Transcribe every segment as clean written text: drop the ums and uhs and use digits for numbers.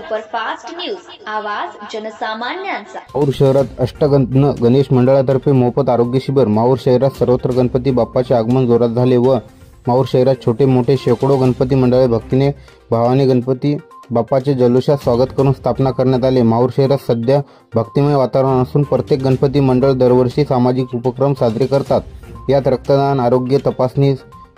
Superfast news, आवाज जनसामान्यांचा। माहूर शहरात अष्टगंध गणेश मंडळातर्फे मोफत आरोग्य शिबिर। माहूर शहरात सर्वत्र गणपती बाप्पाचे आगमन जोरात झाले व माहूर शहरात छोटे मोठे शेकडो गणपती मंडळे भक्तीने भावाने गणपती बाप्पाचे जल्लोषात स्वागत करून स्थापना करण्यात आले। माहूर शहरात सध्या भक्तिमय वातावरण असून प्रत्येक गणपती मंडळ दरवर्षी सामाजिक उपक्रम साजरे करतात। यात रक्तदान, आरोग्य तपासणी,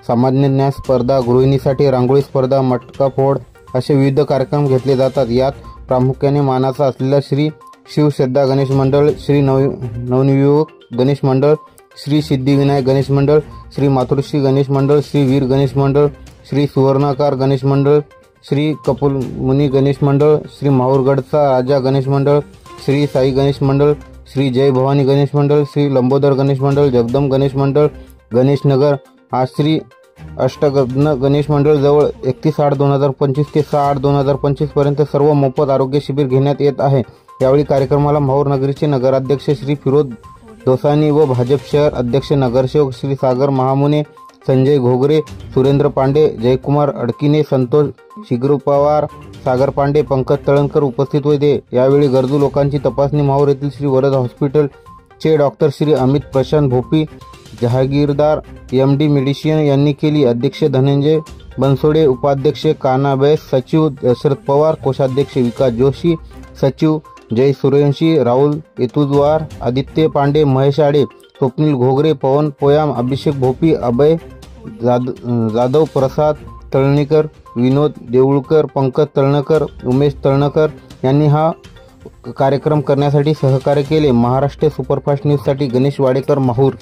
सामान्य ज्ञान स्पर्धा, गृहिणीसाठी रांगोळी स्पर्धा, मटका फोड असे विविध कार्यक्रम घेतले जातात। यात प्रामुख्याने मानाचा असलेला श्री शिवश्रद्धा गणेश मंडळ, श्री नवनियुक्त गणेश मंडळ, श्री सिद्धिविनायक गणेश मंडळ, श्री मातृश्री गणेश मंडळ, श्री वीर गणेश मंडळ, श्री सुवर्णाकार गणेश मंडळ, श्री कपिलमुनी गणेश मंडळ, श्री माहूरगडचा राजा गणेश मंडळ, श्री साई गणेश मंडळ, श्री जय भवानी गणेश मंडळ, श्री लंबोदर गणेश मंडळ, जगदंब गणेश मंडळ, गणेश नगर, आज श्री अष्टगंध गणेश मंडळ जवळ 31/8/2025 ते 6/8/2025 पर्यंत सर्व मोफत आरोग्य शिबिर घेण्यात येत आहे। यावेळी कार्यक्रमाला माहूर नगरीचे नगराध्यक्ष श्री फिरोज दोसानी व भाजप शहर अध्यक्ष नगरसेवक श्री सागर महामुने, संजय घोगरे, सुरेंद्र पांडे, जयकुमार अडकिने, संतोष शिगरुपवार, सागर पांडे, पंकज तळणकर उपस्थित होते। यावेळी गरजू लोकांची तपासणी माहूर येथील श्री वरद हॉस्पिटलचे doctor Shri Amit Prashant Bhopi, Jahagirdar MD medicine यांनी केली। अध्यक्ष धनंजय बनसोडे, उपाध्यक्ष कानाबैस, सचिव दशरथ पवार, कोषाध्यक्ष विकास जोशी, सचिव जय सूर्यवंशी, राहुल येतुजवार, आदित्य पांडे, महेश आडे, स्वप्नील घोगरे, पवन पोयाम, अभिषेक भोपी, अभय जाधव, प्रसाद तळणीकर, विनोद देऊळकर, पंकज तळणकर, उमेश तळणकर यांनी हा कार्यक्रम करण्यासाठी सहकार्य केले। महाराष्ट्र सुपरफास्ट न्यूजसाठी गणेश वाडेकर, माहूर।